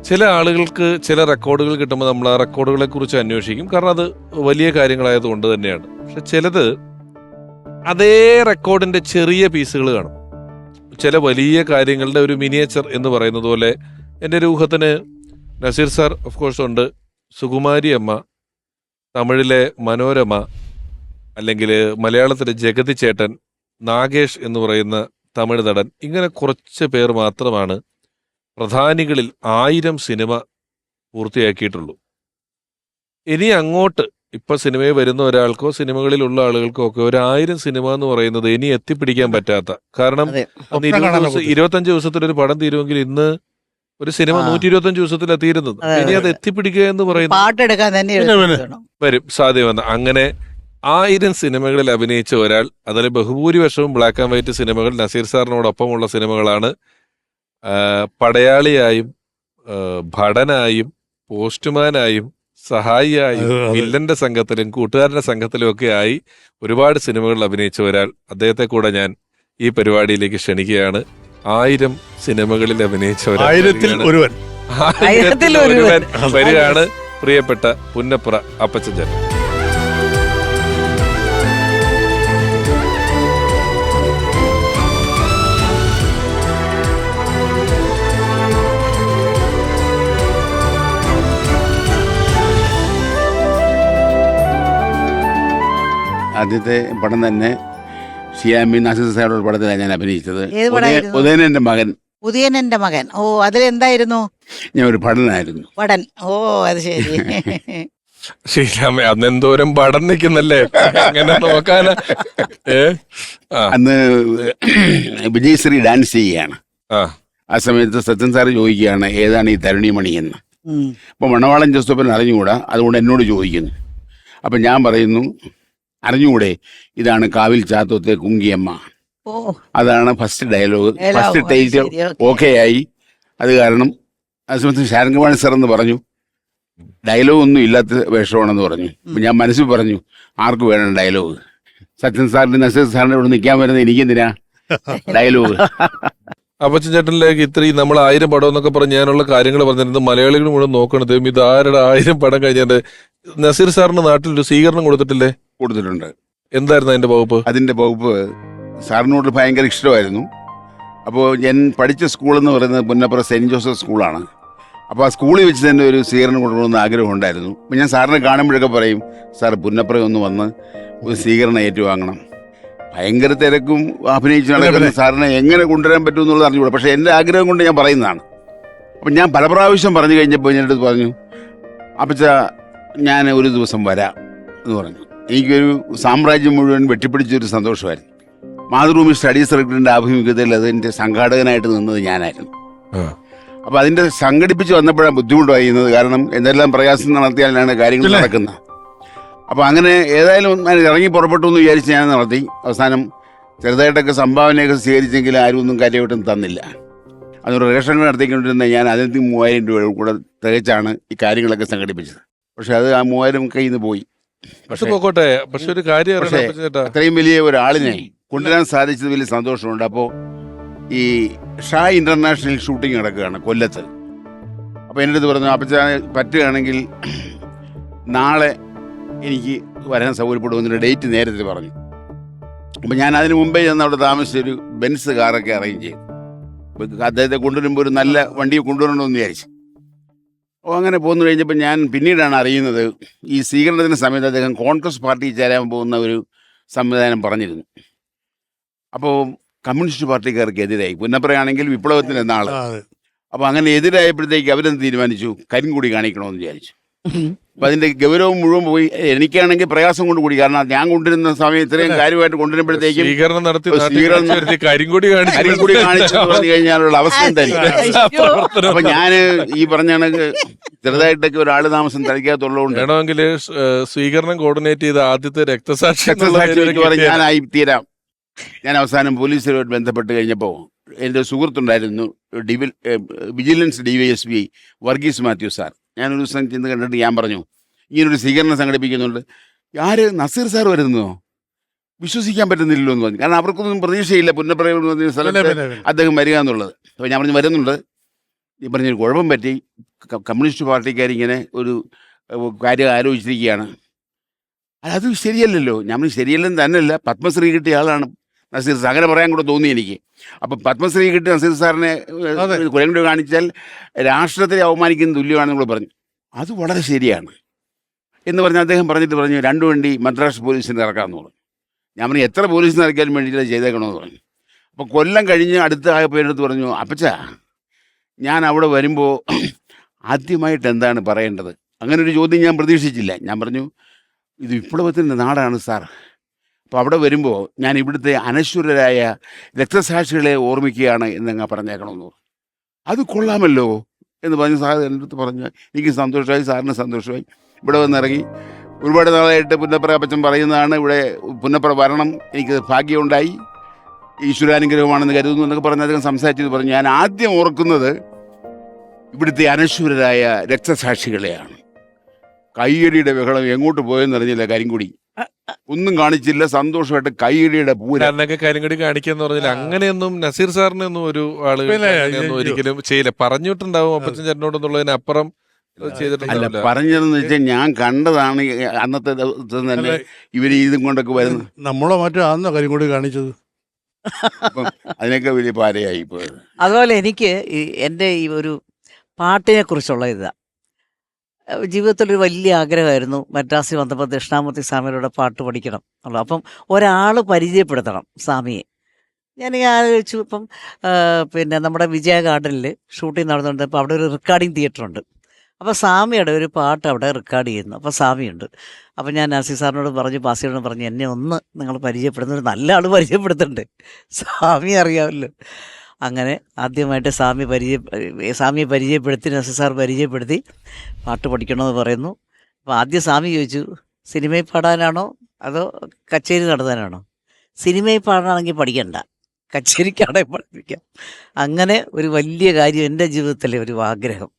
ചില ആളുകൾക്ക് ചില റെക്കോർഡുകൾ കിട്ടുമ്പോൾ നമ്മൾ ആ റെക്കോർഡുകളെ കുറിച്ച് അന്വേഷിക്കും, കാരണം അത് വലിയ കാര്യങ്ങളായതുകൊണ്ട് തന്നെയാണ്. പക്ഷെ ചിലത് അതേ റെക്കോർഡിന്റെ ചെറിയ പീസുകൾ കാണും. ചില വലിയ കാര്യങ്ങളുടെ ഒരു മിനിയേച്ചർ എന്ന് പറയുന്നത് പോലെ എൻ്റെ ഒരു ഊഹത്തിന് നസീർ സാർ ഓഫ് കോഴ്സ് ഉണ്ട്, സുകുമാരി അമ്മ, തമിഴിലെ മനോരമ, അല്ലെങ്കിൽ മലയാളത്തിലെ ജഗതി ചേട്ടൻ, നാഗേഷ് എന്ന് പറയുന്ന തമിഴ് നടൻ, ഇങ്ങനെ കുറച്ച് പേർ മാത്രമാണ് പ്രധാനികളിൽ 1000 സിനിമ പൂർത്തിയാക്കിയിട്ടുള്ളൂ. ഇനി അങ്ങോട്ട് ഇപ്പൊ സിനിമയിൽ വരുന്ന ഒരാൾക്കോ സിനിമകളിലുള്ള ആളുകൾക്കോ ഒക്കെ 1000 സിനിമ എന്ന് പറയുന്നത് ഇനി എത്തിപ്പിടിക്കാൻ പറ്റാത്ത, കാരണം അന്ന് 25 ദിവസത്തിൽ ഒരു പടം തീരുമെങ്കിൽ ഇന്ന് ഒരു സിനിമ 125 ദിവസത്തിലാണ് തീരുന്നത്. ഇനി അത് എത്തിപ്പിടിക്കുക എന്ന് പറയുന്നത് വരും സാധ്യമല്ല. അങ്ങനെ 1000 സിനിമകളിൽ അഭിനയിച്ച ഒരാൾ, അതിൽ ബഹുഭൂരിപക്ഷവും ബ്ലാക്ക് ആൻഡ് വൈറ്റ് സിനിമകൾ നസീർ സാറിനോടൊപ്പമുള്ള സിനിമകളാണ്. പടയാളിയായും ഭടനായും പോസ്റ്റ്മാനായും സഹായിയായും വില്ലന്റെ സംഘത്തിലും കൂട്ടുകാരന്റെ സംഘത്തിലും ഒക്കെ ആയി ഒരുപാട് സിനിമകളിൽ അഭിനയിച്ച ഒരാൾ, അദ്ദേഹത്തെ കൂടെ ഞാൻ ഈ പരിപാടിയിലേക്ക് ക്ഷണിക്കുകയാണ്. 1000 സിനിമകളിൽ അഭിനയിച്ച ഒരാൾ വരികയാണ് പ്രിയപ്പെട്ട പുന്നപ്ര അപ്പച്ചൻ. ആദ്യത്തെ പടം തന്നെ ഷിയാമി നസീർ സാറുടെ പടത്തിലാണ് ഞാൻ അഭിനയിച്ചത്. ഉദയനന്റെ മകൻ. ഉദയനന്റെ മകൻ. ഓ, അതിലെന്തായിരുന്നു? ഞാൻ ഒരു ഭടനായിരുന്നു. പടൻ. ഓ, അത് ശരി. ശ്രീരാമ അന്ന് എന്തോരം പടം നിൽക്കുന്നല്ലേ, അങ്ങനെ നോക്കാന. അന്ന് വിജയശ്രീ ഡാൻസ് ചെയ്യുകയാണ്. ആ സമയത്ത് സത്യൻ സാറ് ചോദിക്കുകയാണ് ഏതാണ് ഈ തരുണിമണി എന്ന്. അപ്പൊ മണവാളൻ ജോസഫൻ അറിഞ്ഞുകൂടാ, അതുകൊണ്ട് എന്നോട് ചോദിക്കുന്നു. അപ്പൊ ഞാൻ പറയുന്നു അറിഞ്ഞുകൂടെ, ഇതാണ് കാവിൽ ചാത്തോത്തെ കുങ്കിയമ്മ. അതാണ് first dialogue, first title. Okay ആയി. അത് കാരണം ആ സമയത്ത് ശാരംഗവാണി സാർ എന്ന് പറഞ്ഞു, ഡയലോഗ് ഒന്നും ഇല്ലാത്ത വേഷമാണെന്ന് പറഞ്ഞു. അപ്പൊ ഞാൻ മനസ്സിൽ പറഞ്ഞു, ആർക്ക് വേണം ഡയലോഗ്? സത്യൻ സാറിന്റെ നസീർ സാറിന്റെ ഇവിടെ നിൽക്കാൻ വരുന്നത് എനിക്കെന്തിനാ ഡയലോഗ്? അപ്പച്ചൻ ചേട്ടനിലേക്ക് ഇത്രയും നമ്മൾ 1000 പടം എന്നൊക്കെ പറഞ്ഞ് ഞാനുള്ള കാര്യങ്ങൾ പറഞ്ഞിരുന്നത് മലയാളികൾ മുഴുവൻ നോക്കണത്. ഇത് ആരുടെ 1000 പടം കഴിഞ്ഞിട്ട് നസീർ സാറിന്റെ നാട്ടിൽ ഒരു സ്വീകരണം കൊടുത്തിട്ടില്ലേ? കൊടുത്തിട്ടുണ്ട്. എന്തായിരുന്നു അതിന്റെ വകുപ്പ്? അതിന്റെ വകുപ്പ് സാറിനോട് ഭയങ്കര ഇഷ്ടമായിരുന്നു. അപ്പോൾ ഞാൻ പഠിച്ച സ്കൂളെന്ന് പറയുന്നത് പുന്നപ്ര സെന്റ് ജോസഫ് സ്കൂളാണ്. അപ്പോൾ ആ സ്കൂളിൽ വെച്ച് തന്നെ ഒരു സ്വീകരണം കൊടുക്കണമെന്ന് ആഗ്രഹം ഉണ്ടായിരുന്നു. അപ്പം ഞാൻ സാറിനെ കാണുമ്പോഴൊക്കെ പറയും, സാർ പുന്നപ്ര ഒന്ന് വന്ന് ഒരു സ്വീകരണം ഏറ്റുവാങ്ങണം. ഭയങ്കര തിരക്കും അഭിനയിച്ച് നടക്കുന്ന സാറിനെ എങ്ങനെ കൊണ്ടുവരാൻ പറ്റും എന്നുള്ളത് അറിഞ്ഞുകൂടാ. പക്ഷേ എൻ്റെ ആഗ്രഹം കൊണ്ട് ഞാൻ പറയുന്നതാണ്. അപ്പം ഞാൻ പല പ്രാവശ്യം പറഞ്ഞു കഴിഞ്ഞപ്പോൾ എൻ്റെ അടുത്ത് പറഞ്ഞു, അപ്പച്ച ഞാൻ ഒരു ദിവസം വരാം എന്ന് പറഞ്ഞു. എനിക്കൊരു സാമ്രാജ്യം മുഴുവൻ വെട്ടിപ്പിടിച്ചൊരു സന്തോഷമായിരുന്നു. മാതൃഭൂമി സ്റ്റഡി സർക്കിളിന്റെ ആഭിമുഖ്യത്തിൽ അതിന്റെ സംഘാടകനായിട്ട് നിന്നത് ഞാനായിരുന്നു. അപ്പൊ അതിന്റെ സംഘടിപ്പിച്ച് വന്നപ്പോഴാണ് ബുദ്ധിമുട്ടായിരുന്നത്. കാരണം എന്തെല്ലാം പ്രയാസം നടത്തിയാലാണ് കാര്യങ്ങൾ നടക്കുന്നത്. അപ്പൊ അങ്ങനെ ഏതായാലും ഇറങ്ങി പുറപ്പെട്ടു എന്ന് വിചാരിച്ച് ഞാൻ നടത്തി. അവസാനം ചെറുതായിട്ടൊക്കെ സംഭാവനയൊക്കെ സ്വീകരിച്ചെങ്കിൽ ആരും ഒന്നും കാര്യമായിട്ടും തന്നില്ല. അതൊരു റേഷൻ നടത്തിക്കൊണ്ടിരുന്ന ഞാൻ 3000 രൂപ കൂടെ തികച്ചാണ് ഈ കാര്യങ്ങളൊക്കെ സംഘടിപ്പിച്ചത്. പക്ഷെ അത് ആ 3000 കയ്യിൽ നിന്ന് പോയി. പക്ഷെ പോകട്ടെ, പക്ഷെ ഒരു കാര്യം, അത്രയും വലിയ ഒരാളിനെ കൊണ്ടുവരാൻ സാധിച്ചത് വലിയ സന്തോഷമുണ്ട്. അപ്പോൾ ഈ ഷാ ഇന്റർനാഷണൽ ഷൂട്ടിംഗ് നടക്കുകയാണ് കൊല്ലത്ത്. അപ്പോൾ എൻ്റെ അടുത്ത് പറഞ്ഞു, അപ്പച്ച പറ്റുകയാണെങ്കിൽ നാളെ എനിക്ക് വരാൻ സൗകര്യപ്പെടുമെന്നൊരു ഡേറ്റ് നേരത്തെ പറഞ്ഞു. അപ്പം ഞാൻ അതിന് മുമ്പേ ചെന്ന് അവിടെ താമസിച്ചൊരു ബെൻസ് കാറൊക്കെ അറേഞ്ച് ചെയ്തു. അദ്ദേഹത്തെ കൊണ്ടുവരുമ്പോൾ ഒരു നല്ല വണ്ടി കൊണ്ടുവരണമെന്ന് വിചാരിച്ചു. അപ്പോൾ അങ്ങനെ പോന്നു കഴിഞ്ഞപ്പോൾ ഞാൻ പിന്നീടാണ് അറിയുന്നത്, ഈ സ്വീകരണത്തിന് സമയത്ത് അദ്ദേഹം കോൺഗ്രസ് പാർട്ടി ചേരാൻ പോകുന്ന ഒരു സംവിധാനം പറഞ്ഞിരുന്നു. അപ്പോൾ കമ്മ്യൂണിസ്റ്റ് പാർട്ടിക്കാർക്ക് എതിരായി. പുന്നപ്രയാണെങ്കിൽ വിപ്ലവത്തിൻ്റെ നാള്. അപ്പോൾ അങ്ങനെ എതിരായപ്പോഴത്തേക്ക് അവരെന്ത് തീരുമാനിച്ചു, കരിങ്കൊടി കാണിക്കണമെന്ന് വിചാരിച്ചു. അപ്പം അതിൻ്റെ ഗൗരവം മുഴുവൻ പോയി. എനിക്കാണെങ്കിൽ പ്രയാസം കൊണ്ട് കൂടി, കാരണം ഞാൻ കൊണ്ടുവരുന്ന സമയം ഇത്രയും കാര്യമായിട്ട് കൊണ്ടുവരുമ്പോഴത്തേക്കും കരിങ്കൊടി കാണിച്ചു പറഞ്ഞു കഴിഞ്ഞാലുള്ള അവസ്ഥ എന്തായാലും. അപ്പൊ ഞാൻ ഈ പറഞ്ഞ കണക്ക് ചെറുതായിട്ടൊക്കെ ഒരാൾ താമസം തളിക്കാത്തുള്ളതുകൊണ്ട് വേണമെങ്കിൽ സ്വീകരണം കോർഡിനേറ്റ് ചെയ്ത ആദ്യത്തെ രക്തസാക്ഷി ഞാനായി തീരാം. ഞാൻ അവസാനം പോലീസുമായിട്ട് ബന്ധപ്പെട്ട് കഴിഞ്ഞപ്പോൾ എൻ്റെ സുഹൃത്തുണ്ടായിരുന്നു, vigilance DYSP Varghese Mathew sir. ഞാനൊരു ദിവസം ചെന്ന് കണ്ടിട്ട് ഞാൻ പറഞ്ഞു, ഇങ്ങനൊരു സ്വീകരണം സംഘടിപ്പിക്കുന്നുണ്ട്, ആര് നസീർ സാർ വരുന്നോ, വിശ്വസിക്കാൻ പറ്റുന്നില്ലല്ലോ എന്ന് പറഞ്ഞു. കാരണം അവർക്കൊന്നും പ്രതീക്ഷയില്ല പുന്നപ്ര സ്ഥലത്ത് അദ്ദേഹം വരിക എന്നുള്ളത്. അപ്പോൾ ഞാൻ പറഞ്ഞു വരുന്നുണ്ട്, ഈ പറഞ്ഞൊരു കുഴപ്പം പറ്റി, കമ്മ്യൂണിസ്റ്റ് പാർട്ടിക്കാരിങ്ങനെ ഒരു കാര്യം ആലോചിച്ചിരിക്കുകയാണ്. അത് ശരിയല്ലല്ലോ. ഞാൻ ശരിയല്ലെന്ന് തന്നെയല്ല, പത്മശ്രീ കിട്ടിയ ആളാണ് നസീർ സാർ, അങ്ങനെ പറയാൻ കൂടെ തോന്നി എനിക്ക്. അപ്പം പത്മശ്രീ കിട്ടിയ നസീർ സാറിനെ കുരം കൊണ്ട് കാണിച്ചാൽ രാഷ്ട്രത്തെ അവമാനിക്കുന്ന തുല്യമാണെന്ന് നമ്മൾ പറഞ്ഞു. അത് വളരെ ശരിയാണ് എന്ന് പറഞ്ഞ് അദ്ദേഹം പറഞ്ഞു 2 വണ്ടി മദ്രാസ് പോലീസിന് ഇറക്കാമെന്ന് പറഞ്ഞു. ഞാൻ പറഞ്ഞു എത്ര പോലീസിന് ഇറക്കാനും വേണ്ടിയിട്ട് ചെയ്തേക്കണമെന്ന് പറഞ്ഞു. അപ്പോൾ കൊല്ലം കഴിഞ്ഞ് അടുത്ത ആയപ്പോൾ എൻ്റെ അടുത്ത് പറഞ്ഞു, അപ്പച്ചാ ഞാൻ അവിടെ വരുമ്പോൾ ആദ്യമായിട്ട് എന്താണ് പറയേണ്ടത്? അങ്ങനെ ഒരു ചോദ്യം ഞാൻ പ്രതീക്ഷിച്ചില്ല. ഞാൻ പറഞ്ഞു ഇത് വിപ്ലവത്തിൻ്റെ നാടാണ് സാർ. അപ്പോൾ അവിടെ വരുമ്പോൾ ഞാൻ ഇവിടുത്തെ അനശ്വരരായ രക്തസാക്ഷികളെ ഓർമ്മിക്കുകയാണ് എന്നങ്ങ് പറഞ്ഞേക്കണമെന്ന് പറഞ്ഞു. അത് കൊള്ളാമല്ലോ എന്ന് പറഞ്ഞ് സാർ എൻ്റെ അടുത്ത് പറഞ്ഞു. എനിക്ക് സന്തോഷമായി, സാറിന് സന്തോഷമായി. ഇവിടെ വന്നിറങ്ങി ഒരുപാട് നാളായിട്ട് പുന്നപ്ര അപ്പച്ചൻ പറയുന്നതാണ്, ഇവിടെ പുന്നപ്ര വരണം, എനിക്ക് ഭാഗ്യമുണ്ടായി, ഈശ്വരാനുഗ്രഹമാണെന്ന് കരുതുന്നു എന്നൊക്കെ പറഞ്ഞ് അദ്ദേഹം സംസാരിച്ചത് പറഞ്ഞു. ഞാൻ ആദ്യം ഓർക്കുന്നത് ഇവിടുത്തെ അനശ്വരരായ രക്തസാക്ഷികളെയാണ്. കയ്യടിയുടെ ബഹളം എങ്ങോട്ട് പോയെന്ന് അറിഞ്ഞില്ല. കരിങ്കുടി ഒന്നും കാണിച്ചില്ല, സന്തോഷമായിട്ട് കയ്യടിയുടെ പൂരം. കാരണമൊക്കെ കാര്യംകൂടി കാണിക്കാന്ന് പറഞ്ഞില്ല. അങ്ങനെയൊന്നും നസീർ സാറിനൊന്നും ഒരു ആള് അങ്ങനെയൊന്നും ഒരിക്കലും ചെയ്യില്ല. പറഞ്ഞിട്ടുണ്ടാവും അപ്പച്ചൻ ചേട്ടനോടെന്നുള്ളതിനപ്പുറം അല്ല, ചെയ്തിട്ടുണ്ടാവില്ല. പറഞ്ഞതെന്ന് വെച്ചാൽ ഞാൻ കണ്ടതാണ്. അന്നത്തെ ദിവസം തന്നെ ഇവർ ഇതും കൊണ്ടൊക്കെ വരുന്നത്. നമ്മളോ മറ്റോ ആന്നോ കരിങ്കൊടി കാണിച്ചത്? അപ്പം അതിനൊക്കെ വലിയ പാരയായി പോയത്. അതുപോലെ എനിക്ക് എൻ്റെ ഈ ഒരു പാട്ടിനെ കുറിച്ചുള്ള ഇതാ ജീവിതത്തിലൊരു വലിയ ആഗ്രഹമായിരുന്നു. മദ്രാസിൽ വന്നപ്പോൾ ദക്ഷിണാമൂർത്തി സ്വാമിയുടെ പാട്ട് പഠിക്കണം എന്നുള്ളത്. അപ്പം ഒരാൾ പരിചയപ്പെടുത്തണം സ്വാമിയെ. ഞാൻ ആലോചിച്ചു. ഇപ്പം പിന്നെ നമ്മുടെ വിജയ ഗാർഡനിൽ ഷൂട്ടിംഗ് നടന്നുകൊണ്ട് അപ്പോൾ അവിടെ ഒരു റെക്കോർഡിംഗ് തിയേറ്റർ ഉണ്ട്. അപ്പോൾ സ്വാമിയുടെ ഒരു പാട്ട് അവിടെ റെക്കോർഡ് ചെയ്യുന്നു. അപ്പോൾ സ്വാമിയുണ്ട്. അപ്പോൾ ഞാൻ നസീർ സാറിനോട് പറഞ്ഞു, ബാസിയോട് പറഞ്ഞു, എന്നെ ഒന്ന് നിങ്ങൾ പരിചയപ്പെടുന്ന ഒരു നല്ല ആൾ പരിചയപ്പെടുത്തുന്നുണ്ട്, സ്വാമി അറിയാമല്ലോ. അങ്ങനെ ആദ്യമായിട്ട് സ്വാമിയെ പരിചയപ്പെടുത്തി, നസീർ സാർ പരിചയപ്പെടുത്തി പാട്ട് പഠിക്കണമെന്ന് പറയുന്നു. അപ്പോൾ ആദ്യം സ്വാമി ചോദിച്ചു, സിനിമയിൽ പാടാനാണോ അതോ കച്ചേരി നടത്താനാണോ? സിനിമയിൽ പാടാണെങ്കിൽ പഠിക്കണ്ട, കച്ചേരിക്കാണെ പഠിപ്പിക്കാം. അങ്ങനെ ഒരു വലിയ കാര്യം എൻ്റെ ജീവിതത്തിലെ ഒരു ആഗ്രഹം.